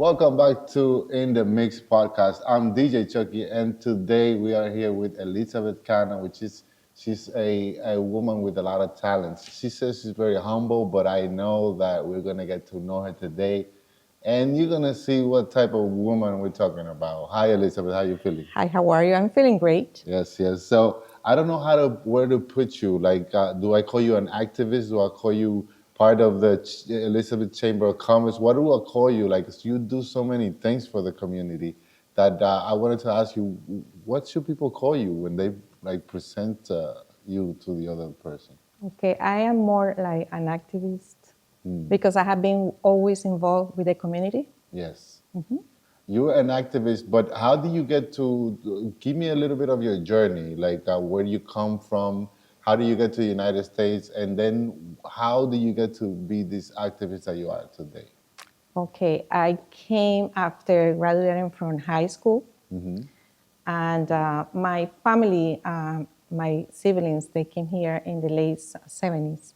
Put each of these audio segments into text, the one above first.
Welcome back to In the Mix podcast. I'm DJ Chucky, and today we are here with Elizabeth Cano, she's a woman with a lot of talents. She says she's very humble, but I know that we're gonna get to know her today, and you're gonna see what type of woman we're talking about. Hi, Elizabeth. How you feeling? Hi, how are you? I'm feeling great. Yes, yes. So I don't know where to put you. Like, do I call you an activist? Do I call you part of the Elizabeth Chamber of Commerce? What do I call you? Like, you do so many things for the community that I wanted to ask you, what should people call you when they like present you to the other person? Okay, I am more like an activist because I have been always involved with the community. Yes. You're an activist, but how do you get to give me a little bit of your journey? Like, where do you come from? How do you get to the United States? And then how do you get to be this activist that you are today? Okay, I came after graduating from high school, and my family, my siblings, they came here in the late 70s.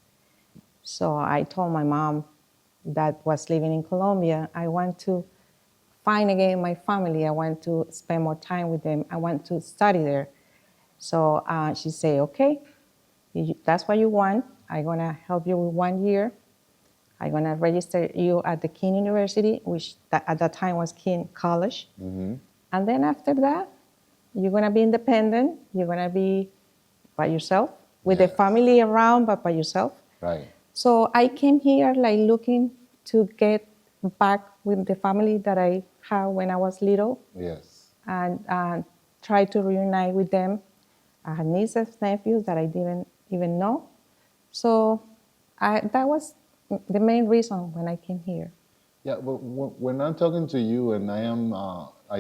So I told my mom that was living in Colombia, I want to find again my family. I want to spend more time with them. I want to study there. So she said, okay, that's what you want. I'm gonna help you with 1 year. I'm gonna register you at the King University, which at that time was King College. And then after that, you're gonna be independent. You're gonna be by yourself, with the family around, but by yourself. Right. So I came here like looking to get back with the family that I had when I was little. Yes. And try to reunite with them. I had nieces, nephews that I didn't even know. So that was the main reason when I came here. Yeah, but when I'm talking to you and I am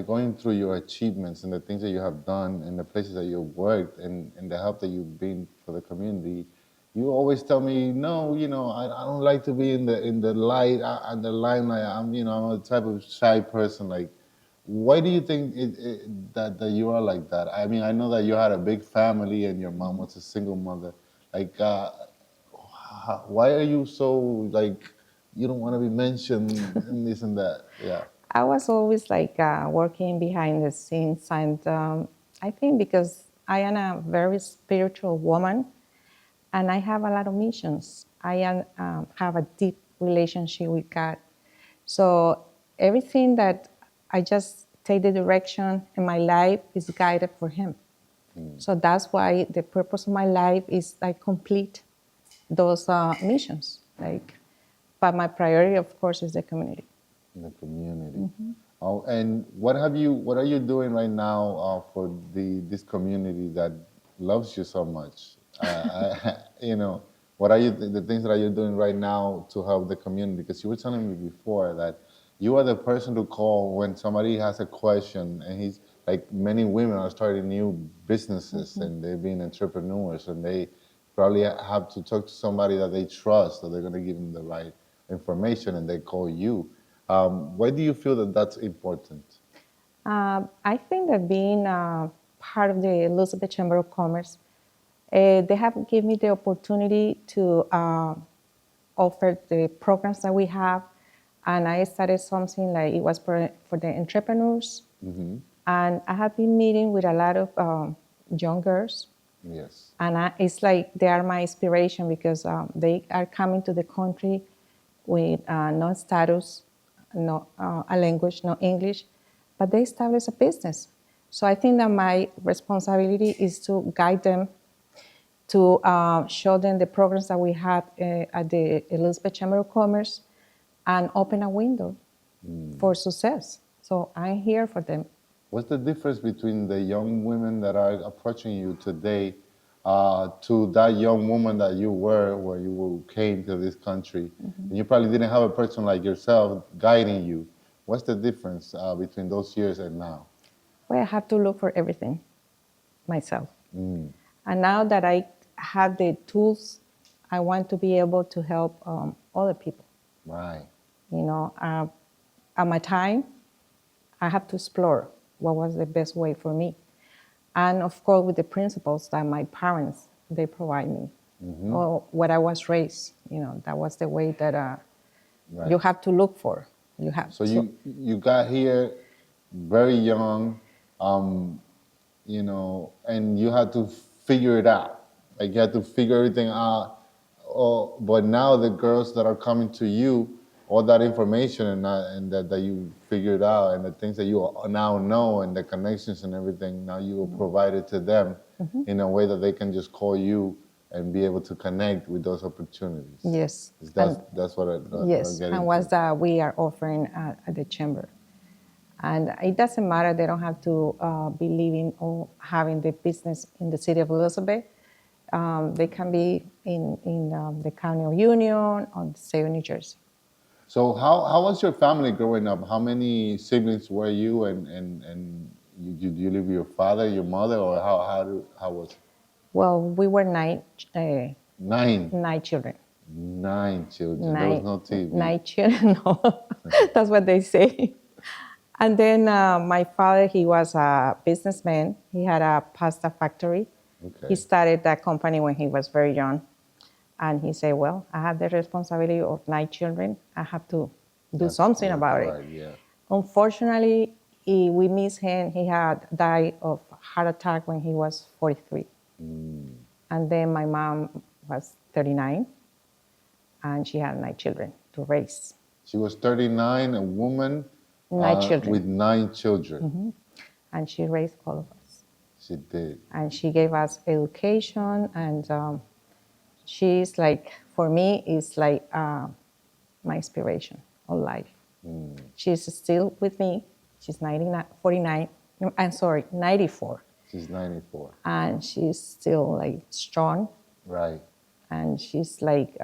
going through your achievements and the things that you have done and the places that you've worked and the help that you've been for the community, you always tell me, no, I don't like to be in the light and the limelight. I'm a type of shy person. Like, why do you think that you are like that? I mean, I know that you had a big family and your mom was a single mother. Like, why are you so like? You don't want to be mentioned and this and that. Yeah. I was always like working behind the scenes, and I think because I am a very spiritual woman, and I have a lot of missions. I have a deep relationship with God. So everything that I just take the direction in my life is guided for Him. So that's why the purpose of my life is like complete those missions. But my priority, of course, is the community. The community. Oh, and what are you doing right now for this community that loves you so much? What are the things that you're doing right now to help the community? Because you were telling me before that you are the person to call when somebody has a question, and he's like many women are starting new businesses and they're being entrepreneurs, and they probably have to talk to somebody that they trust, that they're going to give them the right information, and they call you. Why do you feel that that's important? I think that being part of the Elizabeth Chamber of Commerce, they have given me the opportunity to offer the programs that we have. And I started something like it was for the entrepreneurs. And I have been meeting with a lot of young girls. Yes. And it's like they are my inspiration because they are coming to the country with no status, no a language, no English, but they establish a business. So I think that my responsibility is to guide them, to show them the programs that we have at the Elizabeth Chamber of Commerce, and open a window for success. So I'm here for them. What's the difference between the young women that are approaching you today to that young woman that you were when you came to this country? And you probably didn't have a person like yourself guiding you. What's the difference between those years and now? Well, I have to look for everything myself. And now that I have the tools, I want to be able to help other people. Right. At my time, I have to explore what was the best way for me. And of course, with the principles that my parents, they provide me, or what I was raised, that was the way that Right. you have to look for. You have So you got here very young, you know, and you had to figure it out. Like you had to figure everything out. Oh, but now the girls that are coming to you, all that information that you figured out, and the things that you now know, and the connections and everything, now you will provide it to them in a way that they can just call you and be able to connect with those opportunities. Yes. That's what I'm Yes, getting and to. what's that we are offering at the chamber. And it doesn't matter, they don't have to be living or having the business in the city of Elizabeth. They can be in the county of Union or the state of New Jersey. So how was your family growing up? How many siblings were you, and you live with your father, your mother, or how was it? Well, we were Nine. nine children. 9 children. There was no TV. Nine children, no. That's what they say. And then my father, he was a businessman. He had a pasta factory. Okay. He started that company when he was very young. And he said, well, I have the responsibility of 9 children. I have to do something about it. Right, yeah. Unfortunately, we miss him. He had died of heart attack when he was 43. And then my mom was 39, and she had 9 children to raise. She was 39, a woman 9 children. with 9 children. And she raised all of us. She did. And she gave us education, and she's like, for me, is like my inspiration of life. She's still with me. She's 49. No, I'm sorry, 94. She's 94. And she's still like strong. Right. And she's like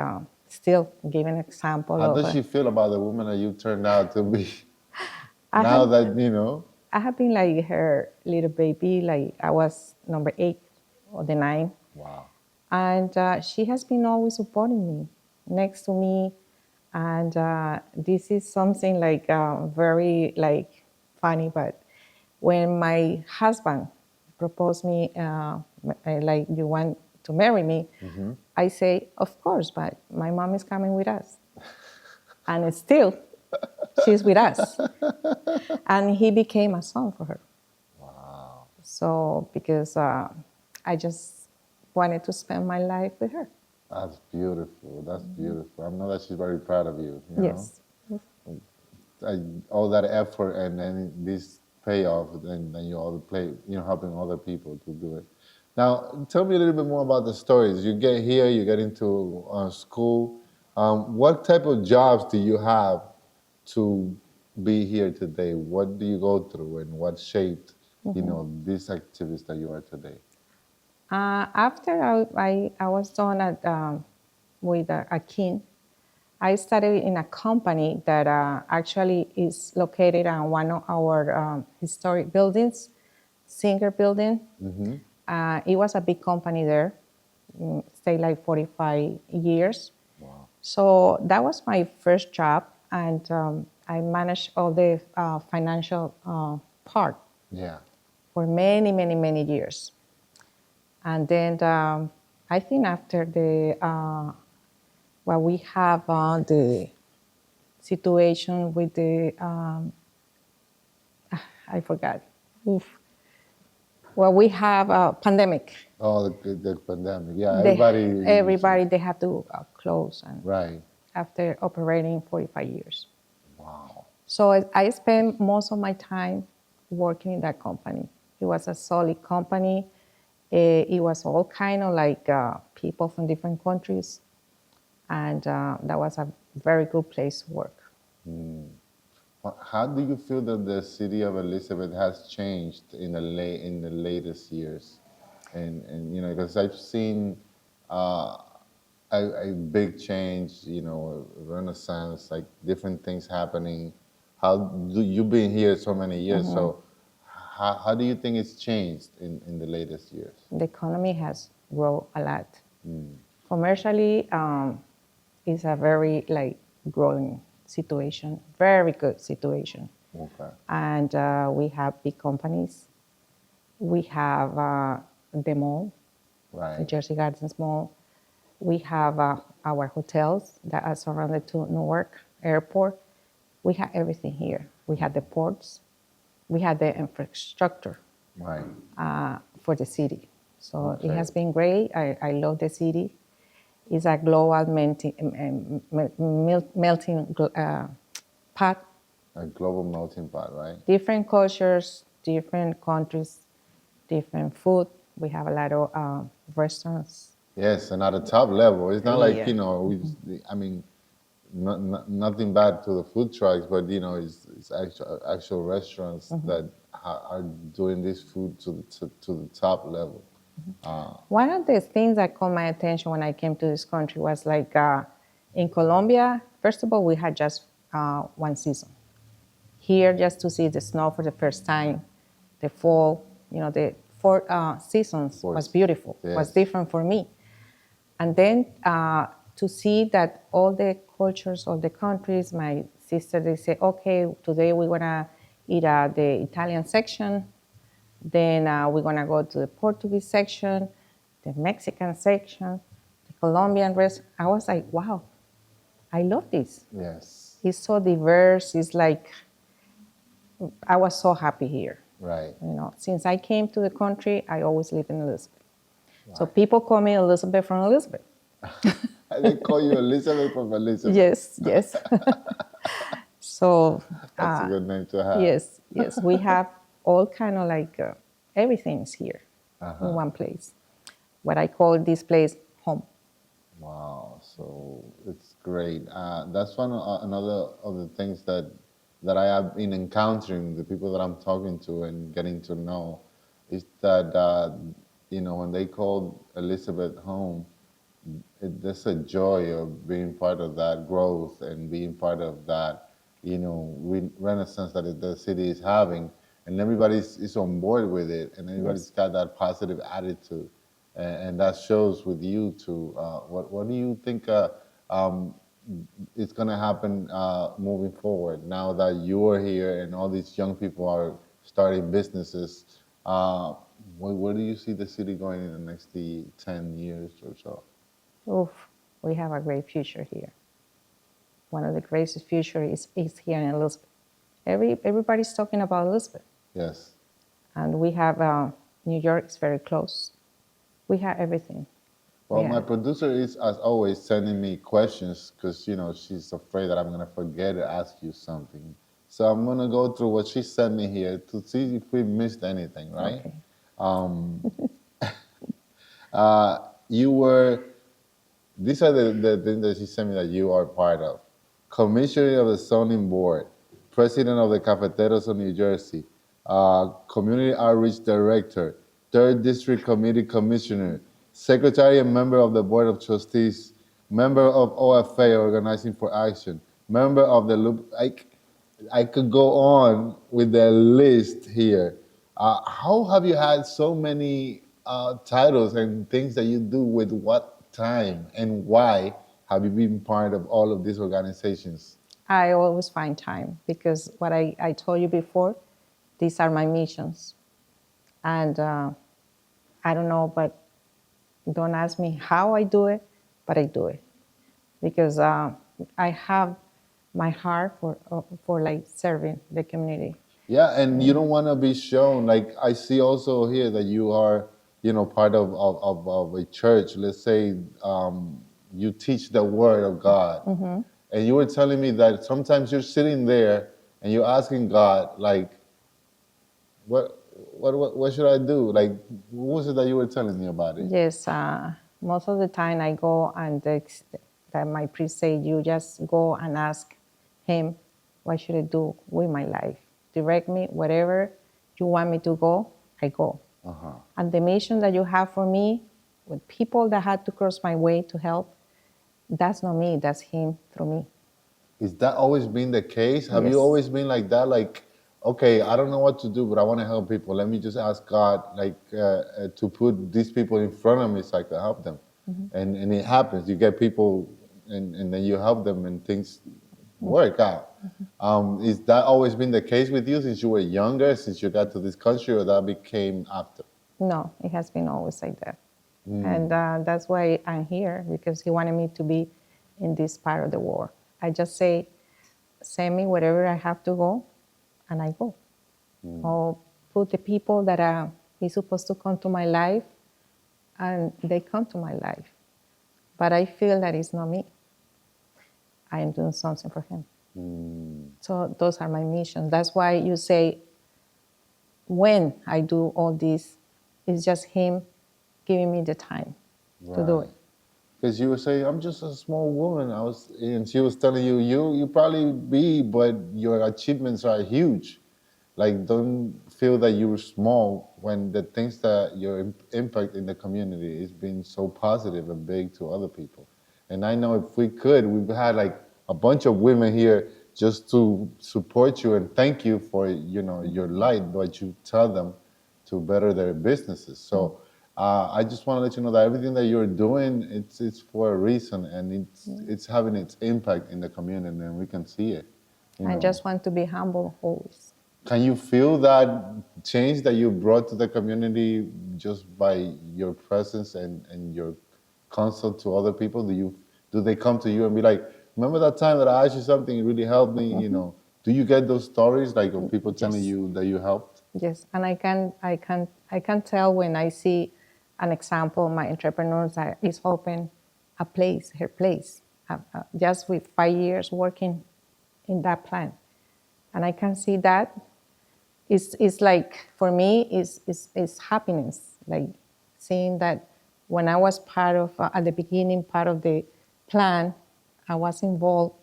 still giving example How of. does she feel about the woman that you turned out to be? I Now have- that you know. I have been like her little baby. Like I was number 8 or the 9. Wow. And she has been always supporting me, next to me. And this is something like very like funny, but when my husband proposed me, like, you want to marry me, I say, of course, but my mom is coming with us. And still, she's with us. And he became a son for her. Wow. So, because I just wanted to spend my life with her. That's beautiful. That's beautiful. I know that she's very proud of you. You Yes. know? All that effort and then this payoff, and then you all play, you know, helping other people to do it. Now, tell me a little bit more about the stories. You get here, you get into school. What type of jobs do you have to be here today? What do you go through, and what shaped, you know, this activist that you are today? After I was done with a kin, I started in a company that actually is located on one of our historic buildings, Singer Building. It was a big company there, stayed like 45 years. Wow. So that was my first job, and I managed all the financial part Yeah. for many, many, many years. And then I think after we have the situation with the, I forgot. Oof. Well, we have a pandemic. Oh, the pandemic. Yeah, everybody. Everybody, they have to close, and Right. after operating 45 years. Wow. So I spent most of my time working in that company. It was a solid company. It was all kind of like people from different countries, and that was a very good place to work. How do you feel that the city of Elizabeth has changed in the latest years? And you know, because I've seen a big change, you know, a renaissance, like different things happening. How do you been here so many years? So how do you think it's changed in the latest years? The economy has grown a lot. Commercially, it's a very like growing situation, very good situation. Okay. And we have big companies. We have the mall, the Right. Jersey Gardens Mall. We have our hotels that are surrounded to Newark Airport. We had everything here. We had the ports, we had the infrastructure Right. for the city. So it Okay. has been great. I love the city. It's a global melting pot. A global melting pot, right? Different cultures, different countries, different food. We have a lot of restaurants. Yes, and at the top level, it's not like, Yeah. I mean, nothing bad to the food trucks, but it's actual restaurants that are doing this food to the top level. One of the things that caught my attention when I came to this country was like in Colombia, first of all, we had just one season. Here, just to see the snow for the first time, the fall, the four seasons was Course. beautiful, was Yes. different for me. And then to see that all the cultures of the countries, my sister, they say, okay, today we're gonna eat at the Italian section, then we're gonna go to the Portuguese section, the Mexican section, the Colombian restaurant. I was like, wow, I love this. Yes. It's so diverse. It's like, I was so happy here. Right. Since I came to the country, I always lived in Elizabeth. Right. So people call me Elizabeth from Elizabeth. They call you Elizabeth from Elizabeth. Yes, yes. So That's a good name to have. yes, we have all kind of like everything's here in one place. What I call this place home. Wow, so it's great. That's another of the things that I have been encountering, the people that I'm talking to and getting to know, is that when they call Elizabeth home, there's a joy of being part of that growth and being part of that renaissance that the city is having, and everybody's is on board with it, and everybody's got that positive attitude, and that shows with you too. What do you think is going to happen moving forward now that you are here and all these young people are starting businesses? Where do you see the city going in the next 10 years or so? Oof, we have a great future here. One of the greatest future is here in Elizabeth. Everybody's talking about Elizabeth. Yes. And we have New York is very close. We have everything. Well, my producer is, as always, sending me questions because, she's afraid that I'm going to forget to ask you something. So I'm going to go through what she sent me here to see if we missed anything, right? Okay. These are the things that she sent me that you are part of. Commissioner of the Zoning Board, President of the Cafeteros of New Jersey, Community Outreach Director, 3rd District Committee Commissioner, Secretary and member of the Board of Trustees, member of OFA, Organizing for Action, member of the Loop. I could go on with the list here. How have you had so many titles and things that you do with what time, and why have you been part of all of these organizations? I always find time because what I told you before, these are my missions. And I don't know, but don't ask me how I do it, but I do it because I have my heart for like serving the community. Yeah, and you don't want to be shown. Like I see also here that you are, part of a church. Let's say you teach the word of God, and you were telling me that sometimes you're sitting there and you're asking God, like, what should I do? Like, what was it that you were telling me about it? Yes, most of the time I go and that my priest say, you just go and ask him, what should I do with my life? Direct me, wherever you want me to go, I go. And the mission that you have for me, with people that had to cross my way to help, that's not me, that's him through me. Is that always been the case? Have Yes. you always been like that? Like, okay, I don't know what to do, but I want to help people. Let me just ask God, like, to put these people in front of me so I can help them. And it happens. You get people, and then you help them, and things work out. Is that always been the case with you since you were younger, since you got to this country, or that became after? No, it has been always like that. And that's why I'm here, because he wanted me to be in this part of the world. I just say, send me wherever I have to go, and I go. Or put the people that are supposed to come to my life, and they come to my life. But I feel that it's not me. I am doing something for him. So those are my missions. That's why you say, when I do all this, it's just him giving me the time to do it. Because you were saying, I'm just a small woman. And she was telling you, you probably be, but your achievements are huge. Like, don't feel that you're small when the things that your impact in the community is being so positive and big to other people. And I know if we could, we've had like a bunch of women here just to support you and thank you for, your light, what you tell them to better their businesses. So I just want to let you know that everything that you're doing, it's for a reason, and it's having its impact in the community, and we can see it. I just want to be humble always. Can you feel that change that you brought to the community just by your presence and your counsel to other people? Do they come to you and be like, remember that time that I asked you something, it really helped me, Do you get those stories like of people telling you that you helped? Yes, and I can tell when I see an example, my entrepreneurs is open a place, her place, just with 5 years working in that plant, and I can see that. It's like, for me, it's happiness, like seeing that when I was part of, at the beginning, part of the plan, I was involved,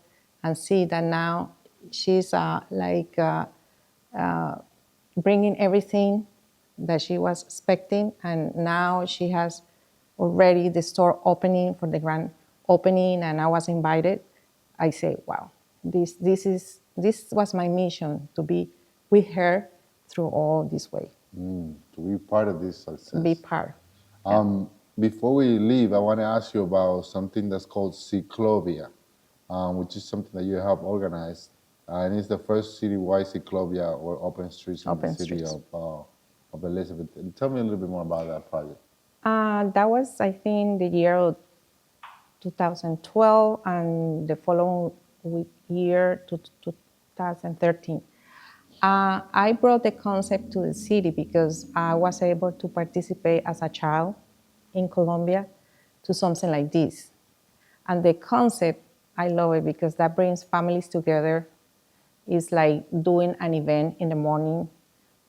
and see that now she's bringing everything that she was expecting, and now she has already the store opening for the grand opening, and I was invited. I say, wow, this was my mission, to be with her through all this way. To be part of this success. Be part. Before we leave, I want to ask you about something that's called Ciclovia, which is something that you help organize. And it's the first citywide Ciclovia or open streets in the city of Elizabeth. And tell me a little bit more about that project. That was, I think, the year of 2012, and the following year to 2013. I brought the concept to the city because I was able to participate as a child in Colombia to something like this. And the concept, I love it because that brings families together. It's like doing an event in the morning,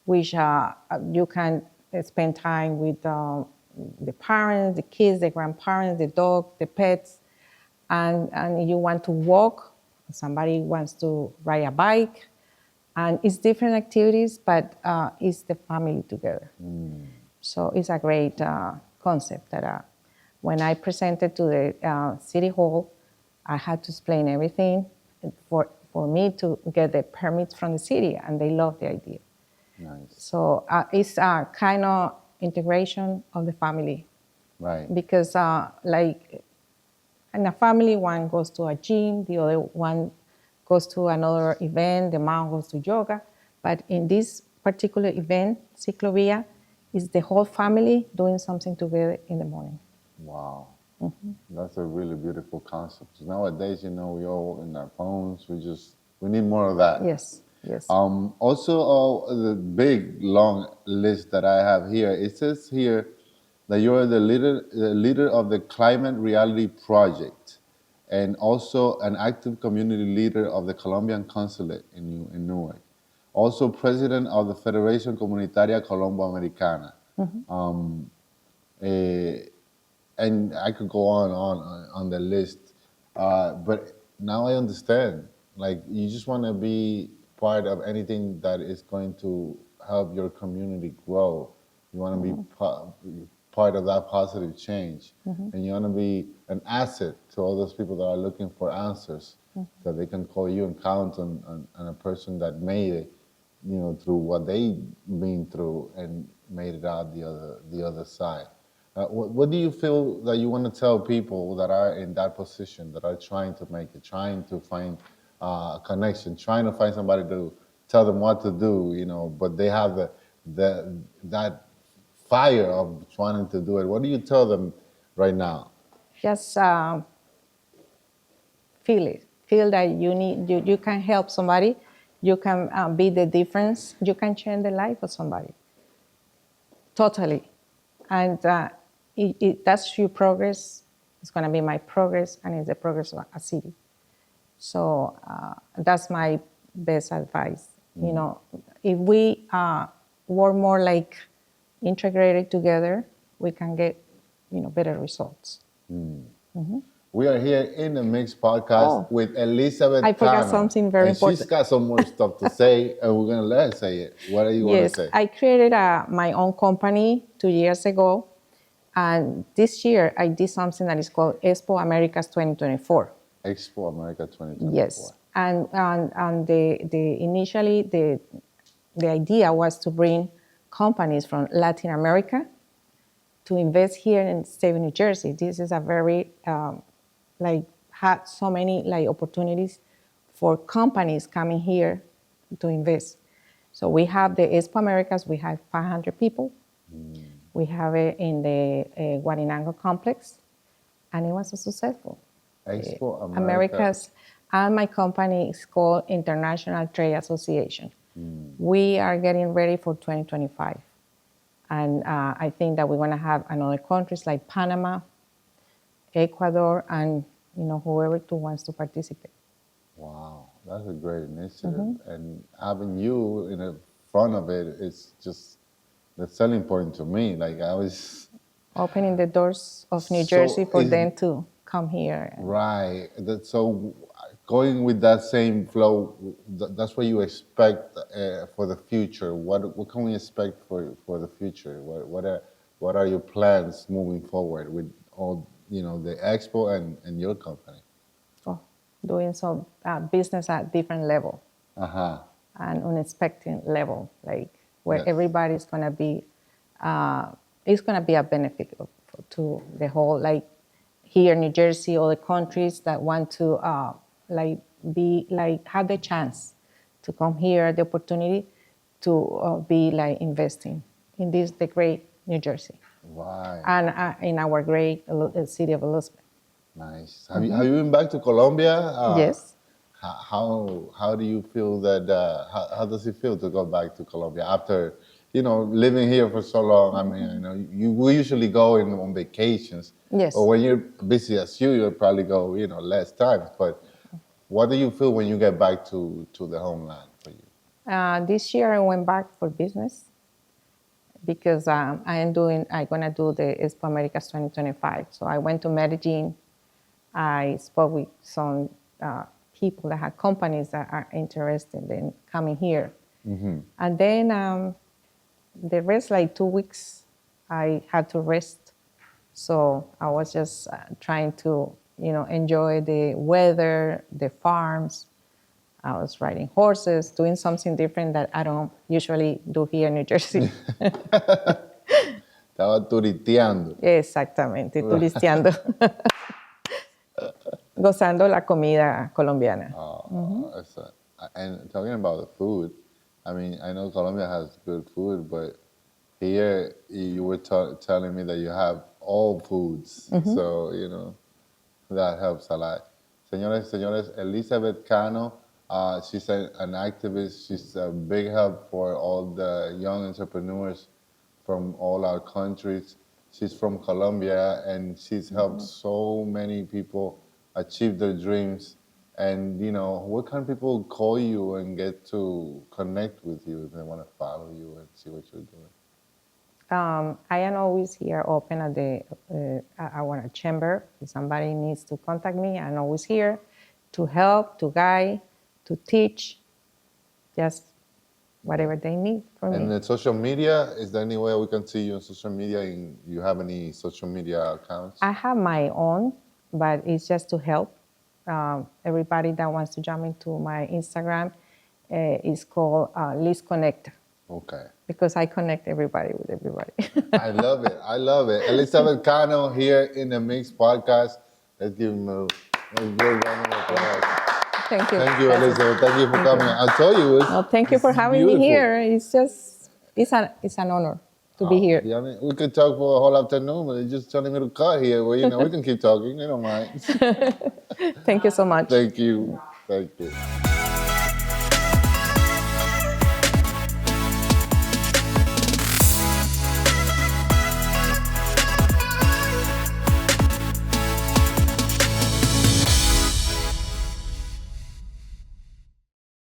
which you can spend time with the parents, the kids, the grandparents, the dog, the pets, and you want to walk, somebody wants to ride a bike, and it's different activities, but it's the family together. So it's a great concept that when I presented to the city hall, I had to explain everything for me to get the permits from the city, and they loved the idea. Nice. So it's a kind of integration of the family. Right. Because like in a family, one goes to a gym, the other one goes to another event, the mom goes to yoga. But in this particular event, Ciclovia, is the whole family doing something together in the morning. Wow. That's a really beautiful concept. Nowadays, we all in our phones. We need more of that. Yes, yes. Also, the big, long list that I have here, it says here that you are the leader of the Climate Reality Project, and also an active community leader of the Colombian Consulate in Newark. Also president of the Federación Comunitaria Colombo-Americana. And I could go on the list, but now I understand. Like, you just want to be part of anything that is going to help your community grow. You want to be part of that positive change, and you want to be an asset to all those people that are looking for answers, that they can call you and count on a person that made it, through what they been through and made it out the other side. What do you feel that you want to tell people that are in that position, that are trying to make it, trying to find a connection, trying to find somebody to tell them what to do, but they have that fire of trying to do it? What do you tell them right now? Just feel it. feel that you can help somebody, you can be the difference, you can change the life of somebody. Totally. And that's your progress. It's going to be my progress, and it's the progress of a city. So that's my best advice. You know, if we work more like integrated together, we can get, better results. We are here in the Mix podcast with Elizabeth I forgot Cano, something very and important. she's got some more stuff to say, and we're going to let her say it. What do you want to say? I created my own company 2 years ago, and this year I did something that is called Expo Americas 2024. Expo America 2024. Yes, and initially the idea was to bring companies from Latin America to invest here in the state of New Jersey. This is a very had so many opportunities for companies coming here to invest. So we have the Expo Americas. We have 500 people. We have it in the Guarinango complex, and it was so successful. Expo Americas, and my company is called International Trade Association. We are getting ready for 2025. And I think that we're going to have another countries like Panama, Ecuador, and whoever wants to participate. Wow, that's a great initiative. And having you in the front of it is just the selling point to me. Like I was opening the doors of New Jersey for them to come here. Right. So going with that same flow, that's what you expect for the future. What can we expect for the future? What are your plans moving forward with all the expo and your company? Oh, doing some business at different level. And unexpected level, like where everybody's gonna be. It's gonna be a benefit to the whole, like here in New Jersey, all the countries that want to have the chance to come here, the opportunity to be investing in the great New Jersey. Right. And in our great city of Elizabeth. Nice. Have you been back to Colombia? Yes. How do you feel that? How does it feel to go back to Colombia after living here for so long? I mean, we usually go on vacations. Yes. Or when you're busy as you'll probably go less times. But what do you feel when you get back to the homeland for you? This year I went back for business because I'm gonna do the Expo Americas 2025. So I went to Medellin. I spoke with some people that had companies that are interested in coming here. And then the rest, 2 weeks, I had to rest. So I was just trying to, enjoy the weather, the farms. I was riding horses, doing something different that I don't usually do here in New Jersey. Estaba turisteando. Exactamente, turisteando. Gozando la comida colombiana. And talking about the food, I mean, I know Colombia has good food, but here you were telling me that you have all foods. So, that helps a lot. Señores, Elizabeth Cano, she's an activist. She's a big help for all the young entrepreneurs from all our countries. She's from Colombia, and she's helped so many people achieve their dreams. And, where can people call you and get to connect with you if they want to follow you and see what you're doing? I am always here open at our chamber. If somebody needs to contact me, I'm always here to help, to guide, to teach, just whatever they need from me. And the social media, is there any way we can see you on social media? And you have any social media accounts? I have my own, but it's just to help. Everybody that wants to jump into my Instagram is called Liz Connect. Okay. Because I connect everybody with everybody. I love it. Elizabeth Cano here in the Mix podcast. Let's give him a good round of applause. Thank you. Thank you, Elizabeth. Thank you for coming. I'll tell you. Thank you for having me here. It's an honor to be here. Yeah, we could talk for a whole afternoon, but they're just telling me to cut here. Well, we can keep talking. They don't mind. Thank you so much. Thank you. Thank you.